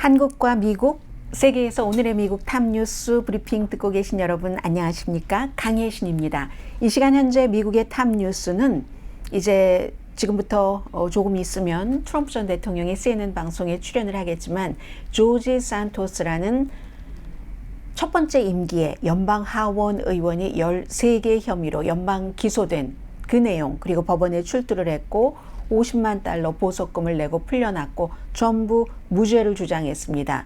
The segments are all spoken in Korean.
한국과 미국, 세계에서 오늘의 미국 탑뉴스 브리핑 듣고 계신 여러분 안녕하십니까? 강혜신입니다. 이 시간 현재 미국의 탑뉴스는 이제 지금부터 조금 있으면 트럼프 전 대통령이 CNN 방송에 출연을 하겠지만 조지 산토스라는 첫 번째 임기에 연방 하원 의원이 13개 혐의로 연방 기소된 그 내용, 그리고 법원에 출두를 했고 50만 달러 보석금을 내고 풀려났고 전부 무죄를 주장했습니다.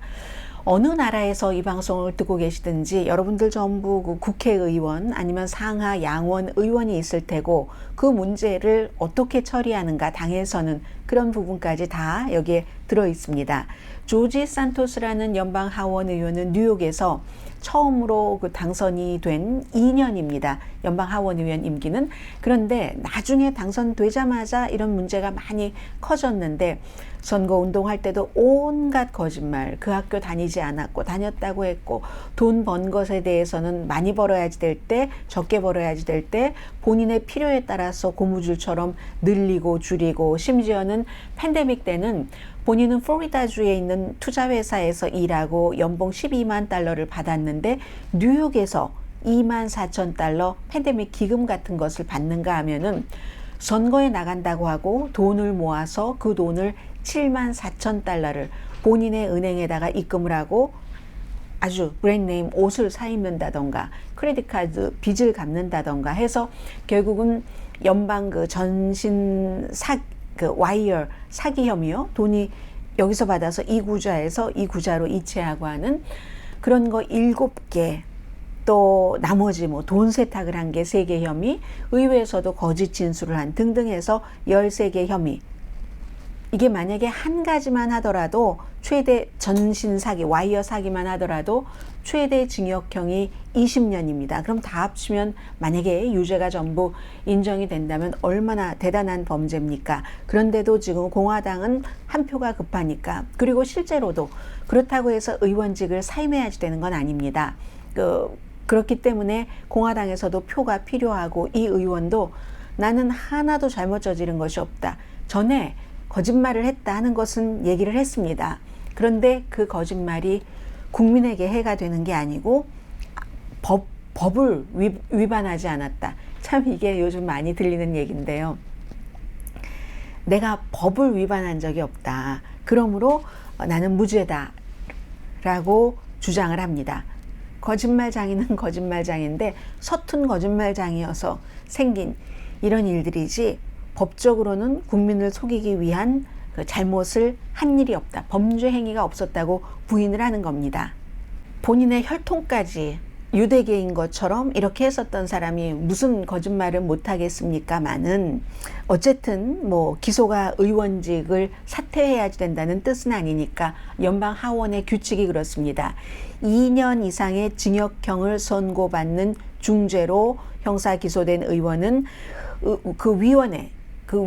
어느 나라에서 이 방송을 듣고 계시든지 여러분들 전부 그 국회의원 아니면 상하 양원 의원이 있을 테고 그 문제를 어떻게 처리하는가 당에서는 그런 부분까지 다 여기에 들어 있습니다. 조지 산토스라는 연방 하원 의원은 뉴욕에서 처음으로 그 당선이 된 2년입니다. 연방 하원 의원 임기는. 그런데 나중에 당선되자마자 이런 문제가 많이 커졌는데 선거 운동할 때도 온갖 거짓말, 그 학교 다니지 않았고 다녔다고 했고 돈 번 것에 대해서는 많이 벌어야지 될 때, 적게 벌어야지 될 때 본인의 필요에 따라서 고무줄처럼 늘리고 줄이고 심지어는 팬데믹 때는 본인은 플로리다주에 있는 투자회사에서 일하고 연봉 12만 달러를 받았는데 뉴욕에서 2만 4천 달러 팬데믹 기금 같은 것을 받는가 하면은 선거에 나간다고 하고 돈을 모아서 그 돈을 7만 4천 달러를 본인의 은행에다가 입금을 하고 아주 브랜드네임 옷을 사 입는다던가 크레딧 카드 빚을 갚는다던가 해서 결국은 연방 그 전신 그 와이어 사기 혐의요. 돈이 여기서 받아서 이 구좌에서 이 구좌로 이체하고 하는 그런 거 7개, 또 나머지 뭐 돈 세탁을 한 게 3개 혐의, 의회에서도 거짓 진술을 한 등등 해서 13개 혐의. 이게 만약에 한 가지만 하더라도 최대 전신 사기, 와이어 사기만 하더라도 최대 징역형이 20년입니다. 그럼 다 합치면 만약에 유죄가 전부 인정이 된다면 얼마나 대단한 범죄입니까? 그런데도 지금 공화당은 한 표가 급하니까, 그리고 실제로도 그렇다고 해서 의원직을 사임해야지 되는 건 아닙니다. 그렇기 때문에 공화당에서도 표가 필요하고 이 의원도 나는 하나도 잘못 저지른 것이 없다. 전에 거짓말을 했다 하는 것은 얘기를 했습니다. 그런데 그 거짓말이 국민에게 해가 되는 게 아니고 법을 위반하지 않았다. 참 이게 요즘 많이 들리는 얘기인데요. 내가 법을 위반한 적이 없다. 그러므로 나는 무죄다 라고 주장을 합니다. 거짓말장이는 거짓말장인데 서툰 거짓말장이어서 생긴 이런 일들이지 법적으로는 국민을 속이기 위한 그 잘못을 한 일이 없다. 범죄 행위가 없었다고 부인을 하는 겁니다. 본인의 혈통까지 유대계인 것처럼 이렇게 했었던 사람이 무슨 거짓말을 못하겠습니까마는 어쨌든 뭐 기소가 의원직을 사퇴해야 된다는 뜻은 아니니까 연방 하원의 규칙이 그렇습니다. 2년 이상의 징역형을 선고받는 중죄로 형사 기소된 의원은 그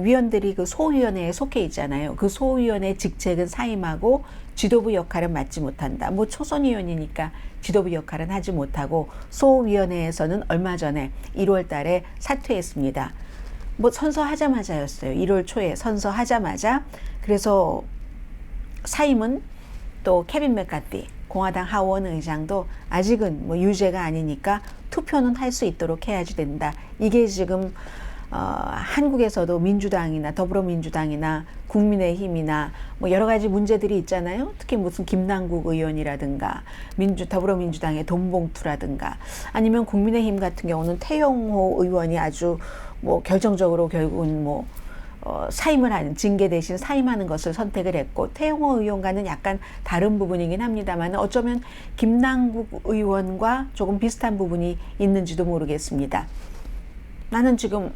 위원들이 그 소위원회에 속해 있잖아요. 그 소위원회 직책은 사임하고 지도부 역할은 맡지 못한다. 뭐 초선 의원이니까 지도부 역할은 하지 못하고 소위원회에서는 얼마 전에 1월 달에 사퇴했습니다. 뭐 선서하자마자였어요. 1월 초에 선서하자마자. 그래서 사임은 또 케빈 맥카티 공화당 하원 의장도 아직은 뭐 유죄가 아니니까 투표는 할 수 있도록 해야지 된다. 이게 지금 한국에서도 민주당이나 더불어민주당이나 국민의힘이나 뭐 여러 가지 문제들이 있잖아요. 특히 무슨 김남국 의원이라든가 더불어민주당의 돈봉투라든가 아니면 국민의힘 같은 경우는 태영호 의원이 아주 뭐 결정적으로 결국은 뭐 사임을 하는, 징계 대신 사임하는 것을 선택을 했고 태영호 의원과는 약간 다른 부분이긴 합니다만 어쩌면 김남국 의원과 조금 비슷한 부분이 있는지도 모르겠습니다. 나는 지금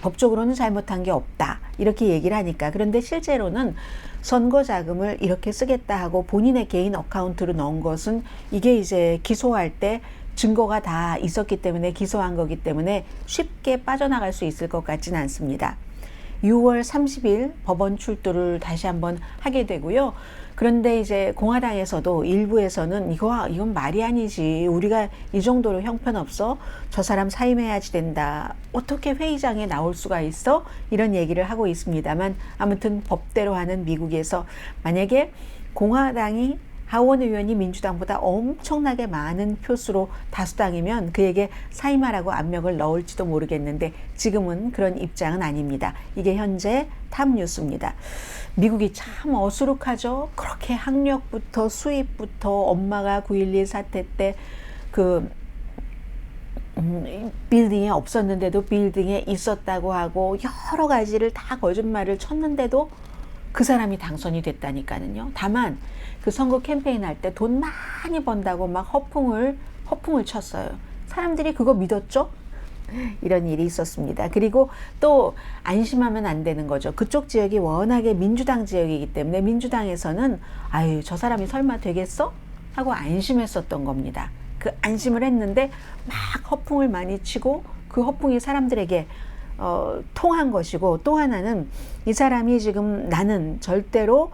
법적으로는 잘못한 게 없다 이렇게 얘기를 하니까, 그런데 실제로는 선거 자금을 이렇게 쓰겠다 하고 본인의 개인 어카운트로 넣은 것은 이게 이제 기소할 때 증거가 다 있었기 때문에 기소한 거기 때문에 쉽게 빠져나갈 수 있을 것 같지는 않습니다. 6월 30일 법원 출두를 다시 한번 하게 되고요. 그런데 이제 공화당에서도 일부에서는 이건 말이 아니지. 우리가 이 정도로 형편없어? 저 사람 사임해야지 된다. 어떻게 회의장에 나올 수가 있어? 이런 얘기를 하고 있습니다만 아무튼 법대로 하는 미국에서 만약에 공화당이 하원 의원이 민주당보다 엄청나게 많은 표수로 다수당이면 그에게 사임하라고 압력을 넣을지도 모르겠는데 지금은 그런 입장은 아닙니다. 이게 현재 탑뉴스입니다. 미국이 참 어수룩하죠. 그렇게 학력부터 수입부터 엄마가 9.11 사태 때 그 빌딩에 없었는데도 빌딩에 있었다고 하고 여러 가지를 다 거짓말을 쳤는데도 그 사람이 당선이 됐다니까요. 다만 그 선거 캠페인 할 때 돈 많이 번다고 막 허풍을 쳤어요. 사람들이 그거 믿었죠? 이런 일이 있었습니다. 그리고 또 안심하면 안 되는 거죠. 그쪽 지역이 워낙에 민주당 지역이기 때문에 민주당에서는 아유 저 사람이 설마 되겠어? 하고 안심했었던 겁니다. 그 안심을 했는데 막 허풍을 많이 치고 그 허풍이 사람들에게 통한 것이고, 또 하나는 이 사람이 지금 나는 절대로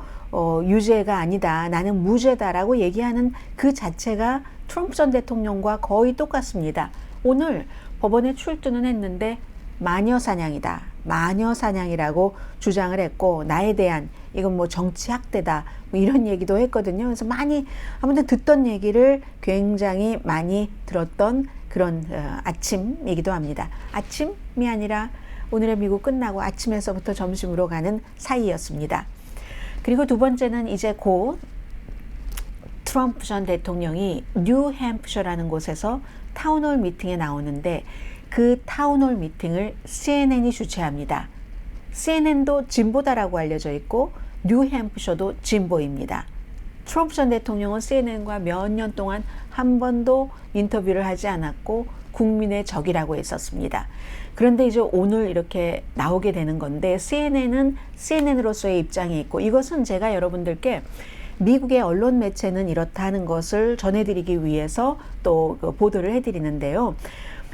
유죄가 아니다, 나는 무죄다라고 얘기하는 그 자체가 트럼프 전 대통령과 거의 똑같습니다. 오늘 법원에 출두는 했는데 마녀 사냥이다, 마녀 사냥이라고 주장을 했고, 나에 대한 이건 뭐 정치 학대다 뭐 이런 얘기도 했거든요. 그래서 많이 아무튼 듣던 얘기를 굉장히 많이 들었던 그런 아침이기도 합니다. 아침이 아니라 오늘의 미국 끝나고 아침에서부터 점심으로 가는 사이였습니다. 그리고 두 번째는 이제 곧 트럼프 전 대통령이 뉴햄프셔라는 곳에서 타운홀 미팅에 나오는데 그 타운홀 미팅을 CNN이 주최합니다. CNN도 진보다라고 알려져 있고 뉴햄프셔도 진보입니다. 트럼프 전 대통령은 CNN과 몇 년 동안 한 번도 인터뷰를 하지 않았고 국민의 적이라고 했었습니다. 그런데 이제 오늘 이렇게 나오게 되는 건데 CNN은 CNN으로서의 입장이 있고, 이것은 제가 여러분들께 미국의 언론 매체는 이렇다는 것을 전해드리기 위해서 또 보도를 해드리는데요.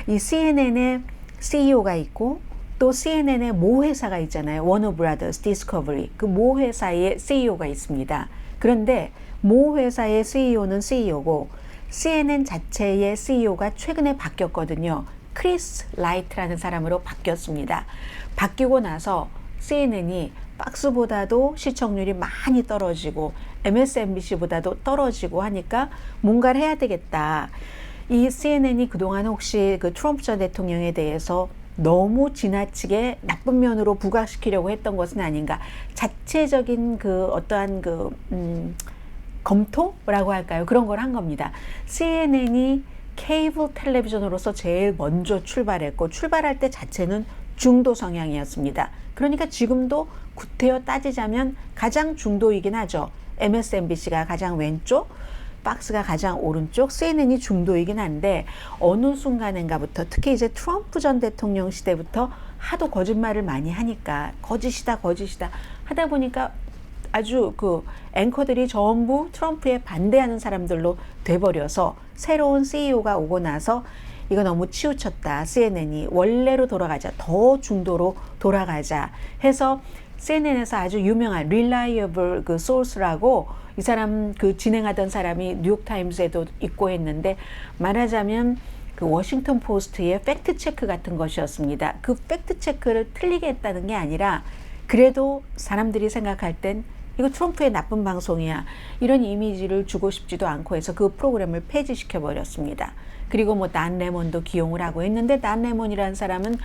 이 CNN의 CEO가 있고 또 CNN의 모 회사가 있잖아요. 워너 브라더스 디스커버리, 그 모 회사의 CEO가 있습니다. 그런데 모 회사의 CEO는 CEO고 CNN 자체의 CEO가 최근에 바뀌었거든요. 크리스 라이트라는 사람으로 바뀌었습니다. 바뀌고 나서 CNN이 박스보다도 시청률이 많이 떨어지고 MSNBC보다도 떨어지고 하니까 뭔가를 해야 되겠다. 이 CNN이 그동안 혹시 그 트럼프 전 대통령에 대해서 너무 지나치게 나쁜 면으로 부각시키려고 했던 것은 아닌가. 자체적인 그 어떠한 검토라고 할까요? 그런 걸 한 겁니다. CNN이 케이블 텔레비전으로서 제일 먼저 출발했고, 출발할 때 자체는 중도 성향이었습니다. 그러니까 지금도 구태여 따지자면 가장 중도이긴 하죠. MSNBC가 가장 왼쪽, 박스가 가장 오른쪽, CNN이 중도이긴 한데 어느 순간인가부터, 특히 이제 트럼프 전 대통령 시대부터 하도 거짓말을 많이 하니까 거짓이다 하다 보니까 아주 그 앵커들이 전부 트럼프에 반대하는 사람들로 돼버려서 새로운 CEO가 오고 나서 이거 너무 치우쳤다, CNN이 원래로 돌아가자, 더 중도로 돌아가자 해서 CNN에서 아주 유명한 reliable 그 source라고 이 사람 그 진행하던 사람이 뉴욕타임스에도 있고 했는데, 말하자면 그 워싱턴 포스트의 팩트 체크 같은 것이었습니다. 그 팩트 체크를 틀리게 했다는 게 아니라 그래도 사람들이 생각할 땐 이거 트럼프의 나쁜 방송이야, 이런 이미지를 주고 싶지도 않고 해서 그 프로그램을 폐지시켜 버렸습니다. 그리고 뭐 단 레몬도 기용을 하고 했는데, 단 레몬이라는 사람은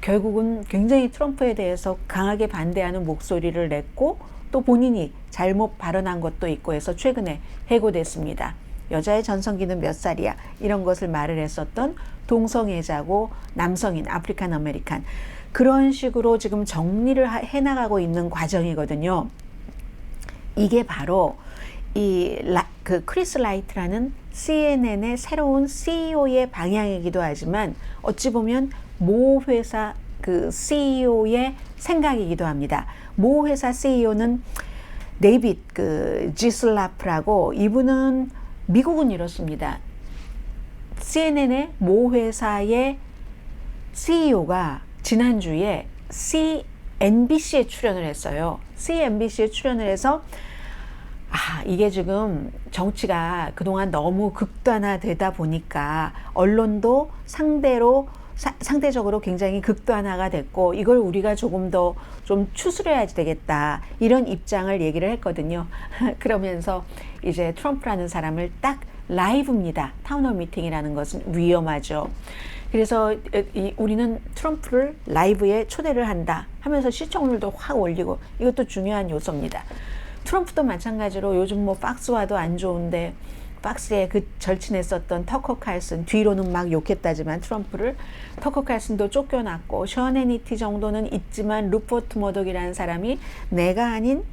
결국은 굉장히 트럼프에 대해서 강하게 반대하는 목소리를 냈고 또 본인이 잘못 발언한 것도 있고 해서 최근에 해고됐습니다. 여자의 전성기는 몇 살이야, 이런 것을 말을 했었던 동성애자고 남성인 아프리칸 아메리칸, 그런 식으로 지금 정리를 해나가고 있는 과정이거든요. 이게 바로 그 크리스 라이트라는 CNN의 새로운 CEO의 방향이기도 하지만 어찌 보면 모 회사 그 CEO의 생각이기도 합니다. 모 회사 CEO는 데이빗 그 지슬라프라고, 이분은 미국은 이렇습니다. CNN의 모 회사의 CEO가 지난주에 CNBC에 출연을 했어요. CNBC에 출연을 해서 이게 지금 정치가 그동안 너무 극단화되다 보니까 언론도 상대로 상대적으로 굉장히 극단화가 됐고 이걸 우리가 조금 더 좀 추스려야 되겠다 이런 입장을 얘기를 했거든요. 그러면서 이제 트럼프라는 사람을 딱 라이브입니다. 타운홀 미팅이라는 것은 위험하죠. 그래서 우리는 트럼프를 라이브에 초대를 한다 하면서 시청률도 확 올리고 이것도 중요한 요소입니다. 트럼프도 마찬가지로 요즘 뭐 박스와도 안 좋은데 박스에 그 절친했었던 터커 칼슨 뒤로는 막 욕했다지만 트럼프를 터커 칼슨도 쫓겨났고 션 해니티 정도는 있지만 루퍼트 머독이라는 사람이 내가 아닌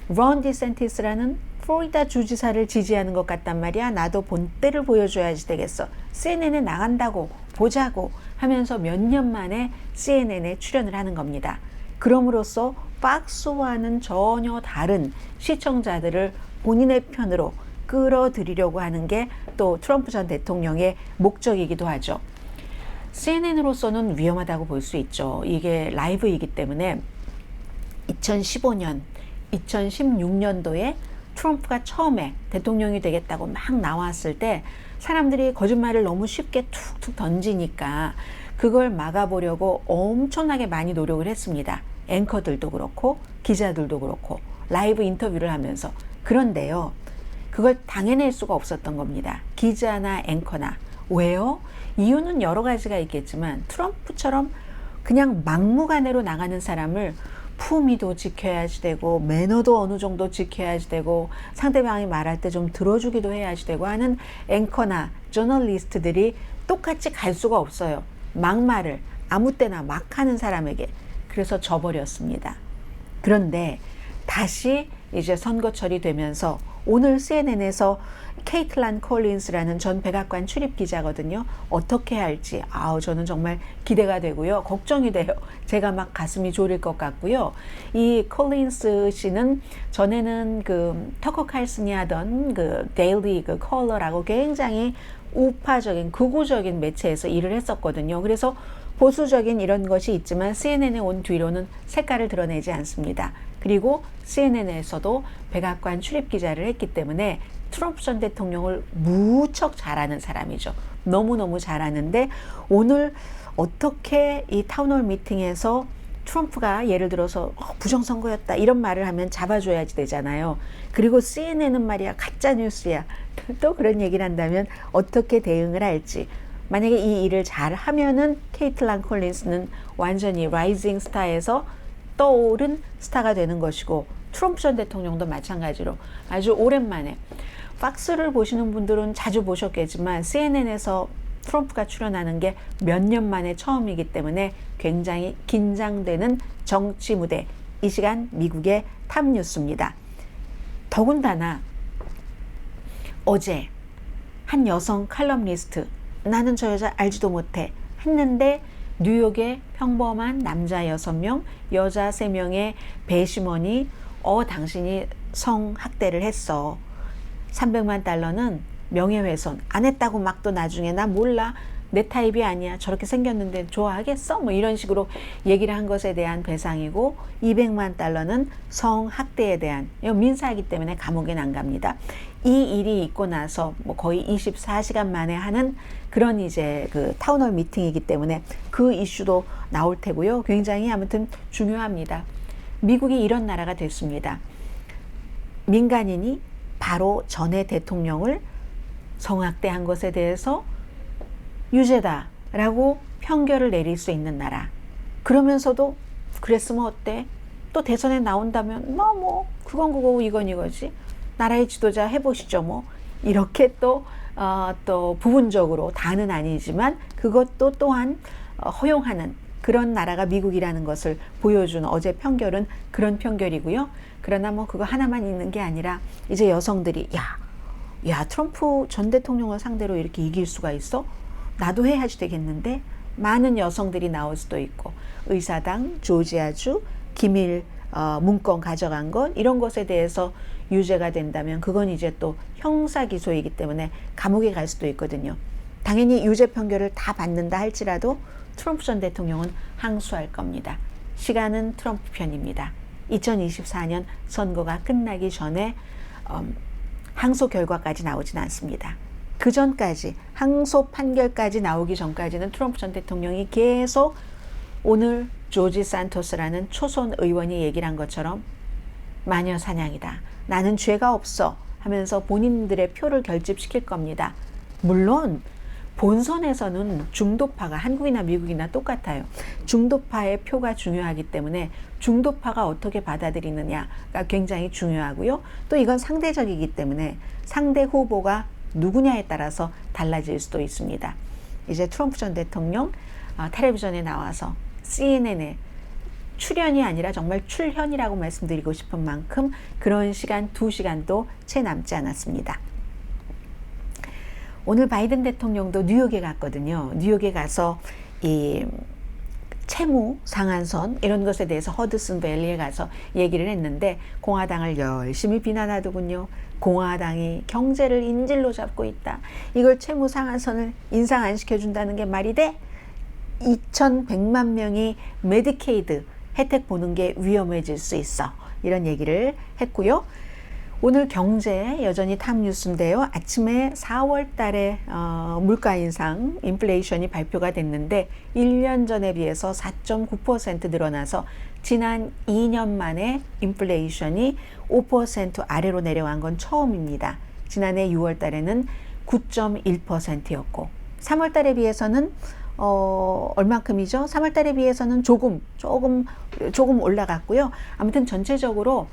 론 디센티스라는 플로리다 주지사를 지지하는 것 같단 말이야. 나도 본때를 보여줘야지 되겠어. CNN에 나간다고 보자고 하면서 몇 년 만에 CNN에 출연을 하는 겁니다. 그럼으로써 박스와는 전혀 다른 시청자들을 본인의 편으로 끌어들이려고 하는 게 또 트럼프 전 대통령의 목적이기도 하죠. CNN으로서는 위험하다고 볼 수 있죠. 이게 라이브이기 때문에 2015년, 2016년도에 트럼프가 처음에 대통령이 되겠다고 막 나왔을 때 사람들이 거짓말을 너무 쉽게 툭툭 던지니까 그걸 막아보려고 엄청나게 많이 노력을 했습니다. 앵커들도 그렇고 기자들도 그렇고 라이브 인터뷰를 하면서. 그런데요, 그걸 당해낼 수가 없었던 겁니다. 기자나 앵커나. 왜요? 이유는 여러 가지가 있겠지만 트럼프처럼 그냥 막무가내로 나가는 사람을 품위도 지켜야지 되고 매너도 어느 정도 지켜야지 되고 상대방이 말할 때 좀 들어주기도 해야지 되고 하는 앵커나 저널리스트들이 똑같이 갈 수가 없어요. 막말을 아무 때나 막 하는 사람에게. 그래서 져버렸습니다. 그런데 다시 이제 선거철이 되면서 오늘 CNN에서 케이틀란 콜린스라는 전 백악관 출입 기자거든요. 어떻게 할지 저는 정말 기대가 되고요. 걱정이 돼요. 제가 막 가슴이 졸일 것 같고요. 이 콜린스 씨는 전에는 그 터커 칼슨이 하던 그 데일리 그 컬러라고 굉장히 우파적인 극우적인 매체에서 일을 했었거든요. 그래서 보수적인 이런 것이 있지만 CNN에 온 뒤로는 색깔을 드러내지 않습니다. 그리고 CNN에서도 백악관 출입 기자를 했기 때문에 트럼프 전 대통령을 무척 잘하는 사람이죠. 너무너무 잘하는데 오늘 어떻게 이 타운홀 미팅에서 트럼프가 예를 들어서 부정선거였다 이런 말을 하면 잡아줘야지 되잖아요. 그리고 CNN은 말이야 가짜뉴스야. 또 그런 얘기를 한다면 어떻게 대응을 할지. 만약에 이 일을 잘 하면은 케이틀란 콜린스는 완전히 라이징 스타에서 떠오른 스타가 되는 것이고 트럼프 전 대통령도 마찬가지로 아주 오랜만에 박스를 보시는 분들은 자주 보셨겠지만 CNN에서 트럼프가 출연하는 게 몇 년 만에 처음이기 때문에 굉장히 긴장되는 정치 무대. 이 시간 미국의 탑뉴스입니다. 더군다나 어제 한 여성 칼럼니스트 나는 저 여자 알지도 못해 했는데 뉴욕의 평범한 남자 6명, 여자 3명의 배심원이 당신이 성학대를 했어. 300만 달러는 명예훼손. 안 했다고 막 또 나중에 나 몰라. 내 타입이 아니야. 저렇게 생겼는데 좋아하겠어? 뭐 이런 식으로 얘기를 한 것에 대한 배상이고 200만 달러는 성학대에 대한 민사이기 때문에 감옥에 안 갑니다. 이 일이 있고 나서 뭐 거의 24시간 만에 하는 그런 이제 그 타운홀 미팅이기 때문에 그 이슈도 나올 테고요. 굉장히 아무튼 중요합니다. 미국이 이런 나라가 됐습니다. 민간인이 바로 전에 대통령을 성학대한 것에 대해서 유죄다라고 판결을 내릴 수 있는 나라. 그러면서도 그랬으면 어때? 또 대선에 나온다면 뭐 그건 그거고 이건 이거지. 나라의 지도자 해보시죠 뭐. 이렇게 또 부분적으로 다는 아니지만 그것도 또한 허용하는 그런 나라가 미국이라는 것을 보여준 어제 판결은 그런 판결이고요. 그러나 뭐 그거 하나만 있는 게 아니라 이제 여성들이 야 트럼프 전 대통령을 상대로 이렇게 이길 수가 있어? 나도 해야지 되겠는데 많은 여성들이 나올 수도 있고 의사당, 조지아주, 기밀 문건 가져간 것 이런 것에 대해서 유죄가 된다면 그건 이제 또 형사기소이기 때문에 감옥에 갈 수도 있거든요. 당연히 유죄 판결을 다 받는다 할지라도 트럼프 전 대통령은 항소할 겁니다. 시간은 트럼프 편입니다. 2024년 선거가 끝나기 전에 항소 결과까지 나오진 않습니다. 그 전까지 항소 판결까지 나오기 전까지는 트럼프 전 대통령이 계속 오늘 조지 산토스라는 초선 의원이 얘기를 한 것처럼 마녀 사냥이다. 나는 죄가 없어 하면서 본인들의 표를 결집시킬 겁니다. 물론 본선에서는 중도파가 한국이나 미국이나 똑같아요. 중도파의 표가 중요하기 때문에 중도파가 어떻게 받아들이느냐가 굉장히 중요하고요. 또 이건 상대적이기 때문에 상대 후보가 누구냐에 따라서 달라질 수도 있습니다. 이제 트럼프 전 대통령 텔레비전에 나와서 CNN에 출연이 아니라 정말 출현이라고 말씀드리고 싶은 만큼 그런 시간 2시간도 채 남지 않았습니다. 오늘 바이든 대통령도 뉴욕에 갔거든요. 뉴욕에 가서 이 채무 상한선 이런 것에 대해서 허드슨 밸리에 가서 얘기를 했는데 공화당을 열심히 비난하더군요. 공화당이 경제를 인질로 잡고 있다. 이걸 채무 상한선을 인상 안 시켜준다는 게 말이 돼? 2,100만 명이 메디케이드 혜택 보는 게 위험해질 수 있어. 이런 얘기를 했고요. 오늘 경제 여전히 탑 뉴스인데요. 아침에 4월 달에 물가 인상, 인플레이션이 발표가 됐는데 1년 전에 비해서 4.9% 늘어나서 지난 2년 만에 인플레이션이 5% 아래로 내려간 건 처음입니다. 지난해 6월 달에는 9.1%였고 3월 달에 비해서는 얼마큼이죠? 3월 달에 비해서는 조금 올라갔고요. 아무튼 전체적으로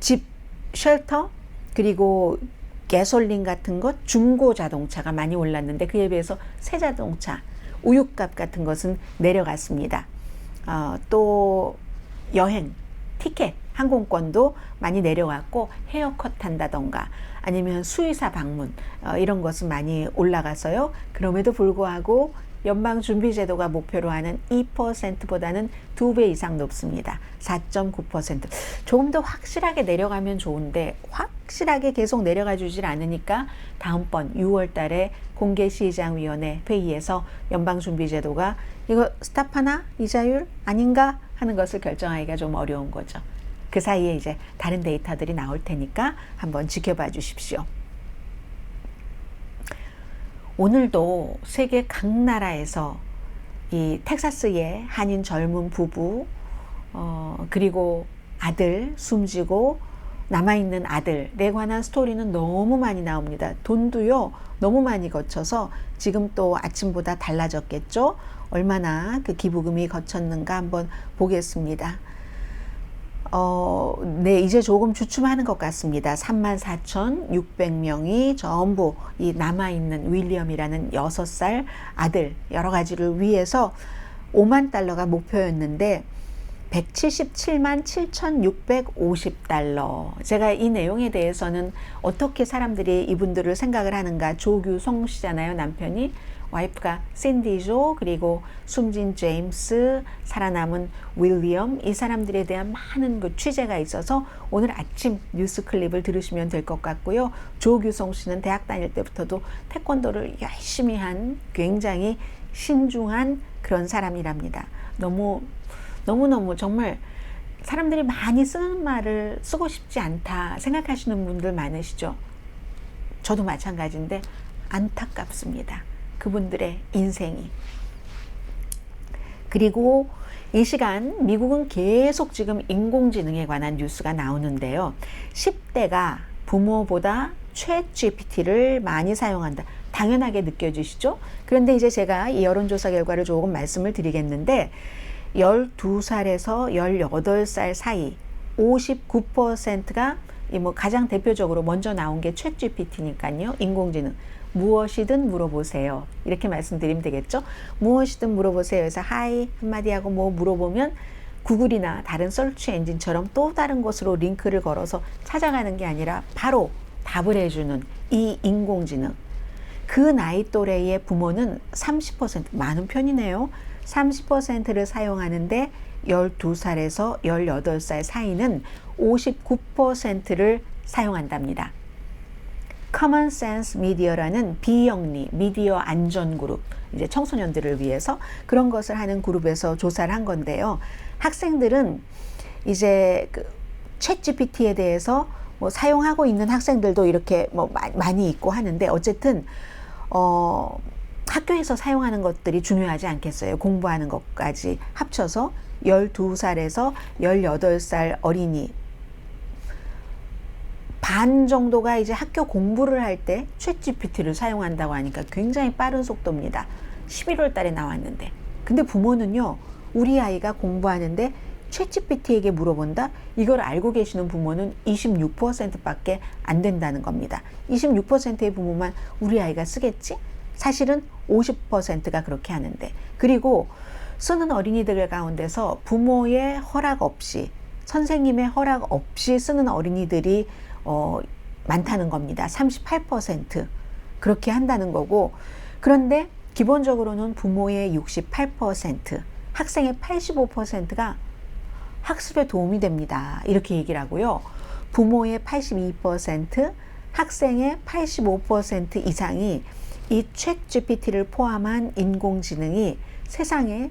집, 쉘터, 그리고 가솔린 같은 것, 중고 자동차가 많이 올랐는데 그에 비해서 새 자동차, 우유값 같은 것은 내려갔습니다. 또 여행, 티켓, 항공권도 많이 내려갔고 헤어컷 한다던가 아니면 수의사 방문 이런 것은 많이 올라가서요. 그럼에도 불구하고 연방준비제도가 목표로 하는 2%보다는 2배 이상 높습니다. 4.9%. 조금 더 확실하게 내려가면 좋은데 확실하게 계속 내려가 주질 않으니까 다음번 6월 달에 공개시장위원회 회의에서 연방준비제도가 이거 스탑하나? 이자율 아닌가? 하는 것을 결정하기가 좀 어려운 거죠. 그 사이에 이제 다른 데이터들이 나올 테니까 한번 지켜봐 주십시오. 오늘도 세계 각 나라에서 이 텍사스의 한인 젊은 부부 그리고 아들 숨지고 남아있는 아들에 관한 스토리는 너무 많이 나옵니다. 돈도요 너무 많이 거쳐서 지금 또 아침보다 달라졌겠죠. 얼마나 그 기부금이 거쳤는가 한번 보겠습니다. 네, 이제 조금 주춤하는 것 같습니다. 34,600명이 전부 이 남아있는 윌리엄이라는 6살 아들 여러 가지를 위해서 5만 달러가 목표였는데 177만 7,650달러. 제가 이 내용에 대해서는 어떻게 사람들이 이분들을 생각을 하는가. 조규성 씨잖아요, 남편이. 와이프가 샌디조, 그리고 숨진 제임스, 살아남은 윌리엄, 이 사람들에 대한 많은 그 취재가 있어서 오늘 아침 뉴스 클립을 들으시면 될 것 같고요. 조규성 씨는 대학 다닐 때부터도 태권도를 열심히 한 굉장히 신중한 그런 사람이랍니다. 너무너무 정말 사람들이 많이 쓰는 말을 쓰고 싶지 않다 생각하시는 분들 많으시죠. 저도 마찬가지인데 안타깝습니다. 그분들의 인생이. 그리고 이 시간 미국은 계속 지금 인공지능에 관한 뉴스가 나오는데요. 10대가 부모보다 챗GPT를 많이 사용한다. 당연하게 느껴지시죠? 그런데 이제 제가 이 여론조사 결과를 조금 말씀을 드리겠는데 12살에서 18살 사이 59%가 가장 대표적으로 먼저 나온 게 챗GPT니까요. 인공지능. 무엇이든 물어보세요. 이렇게 말씀드리면 되겠죠. 무엇이든 물어보세요. 그래서 하이 한마디 하고 뭐 물어보면 구글이나 다른 서치 엔진처럼 또 다른 곳으로 링크를 걸어서 찾아가는 게 아니라 바로 답을 해주는 이 인공지능. 그 나이 또래의 부모는 30%, 많은 편이네요. 30%를 사용하는데 12살에서 18살 사이는 59%를 사용한답니다. 커먼 센스 미디어라는 비영리 미디어 안전 그룹, 이제 청소년들을 위해서 그런 것을 하는 그룹에서 조사를 한 건데요. 학생들은 이제 그 챗GPT에 대해서 뭐 사용하고 있는 학생들도 이렇게 뭐 많이 있고 하는데 어쨌든 학교에서 사용하는 것들이 중요하지 않겠어요. 공부하는 것까지 합쳐서 12살에서 18살 어린이 반 정도가 이제 학교 공부를 할 때 챗GPT를 사용한다고 하니까 굉장히 빠른 속도입니다. 11월 달에 나왔는데. 근데 부모는요, 우리 아이가 공부하는데 챗GPT에게 물어본다? 이걸 알고 계시는 부모는 26%밖에 안 된다는 겁니다. 26%의 부모만 우리 아이가 쓰겠지? 사실은 50%가 그렇게 하는데. 그리고 쓰는 어린이들 가운데서 부모의 허락 없이, 선생님의 허락 없이 쓰는 어린이들이 많다는 겁니다. 38% 그렇게 한다는 거고, 그런데 기본적으로는 부모의 68%, 학생의 85%가 학습에 도움이 됩니다. 이렇게 얘기를 하고요. 부모의 82%, 학생의 85% 이상이 이 챗GPT를 포함한 인공지능이 세상에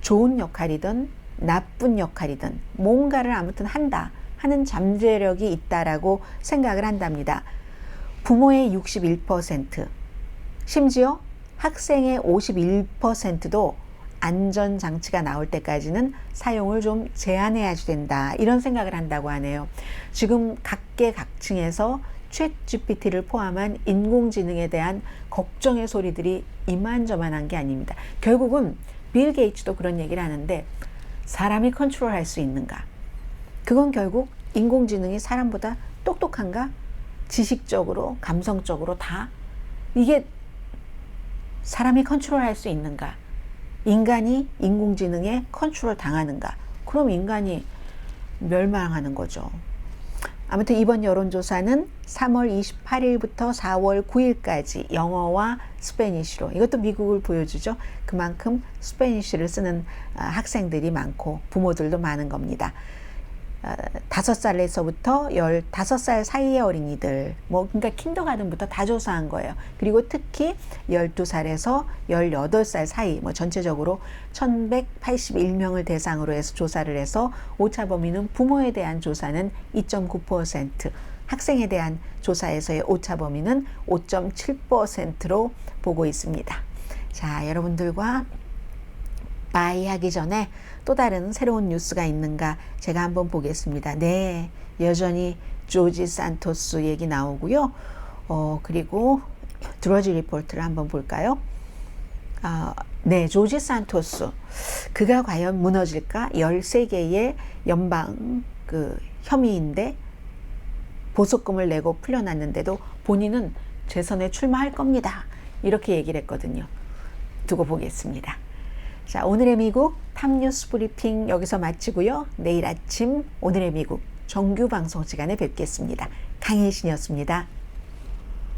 좋은 역할이든 나쁜 역할이든 뭔가를 아무튼 한다 하는 잠재력이 있다라고 생각을 한답니다. 부모의 61%, 심지어 학생의 51%도 안전장치가 나올 때까지는 사용을 좀 제한해야 된다, 이런 생각을 한다고 하네요. 지금 각계각층에서 챗GPT를 포함한 인공지능에 대한 걱정의 소리들이 이만저만한 게 아닙니다. 결국은 빌 게이츠도 그런 얘기를 하는데, 사람이 컨트롤할 수 있는가? 그건 결국 인공지능이 사람보다 똑똑한가? 지식적으로, 감성적으로 다? 이게 사람이 컨트롤할 수 있는가? 인간이 인공지능에 컨트롤 당하는가? 그럼 인간이 멸망하는 거죠. 아무튼 이번 여론조사는 3월 28일부터 4월 9일까지 영어와 스페니쉬로, 이것도 미국을 보여주죠. 그만큼 스페니쉬를 쓰는 학생들이 많고 부모들도 많은 겁니다. 5살에서부터 15살 사이의 어린이들, 그러니까 킨더가든부터 다 조사한 거예요. 그리고 특히 12살에서 18살 사이, 전체적으로 1181명을 대상으로 해서 조사를 해서 오차 범위는 부모에 대한 조사는 2.9%, 학생에 대한 조사에서의 오차 범위는 5.7%로 보고 있습니다. 자, 여러분들과 바이 하기 전에 또 다른 새로운 뉴스가 있는가 제가 한번 보겠습니다. 네, 여전히 조지 산토스 얘기 나오고요. 그리고 드러지 리포트를 한번 볼까요? 네, 조지 산토스. 그가 과연 무너질까? 13개의 연방 혐의인데 보석금을 내고 풀려났는데도 본인은 재선에 출마할 겁니다. 이렇게 얘기를 했거든요. 두고 보겠습니다. 자, 오늘의 미국 탑뉴스 브리핑 여기서 마치고요. 내일 아침 오늘의 미국 정규 방송 시간에 뵙겠습니다. 강혜신이었습니다.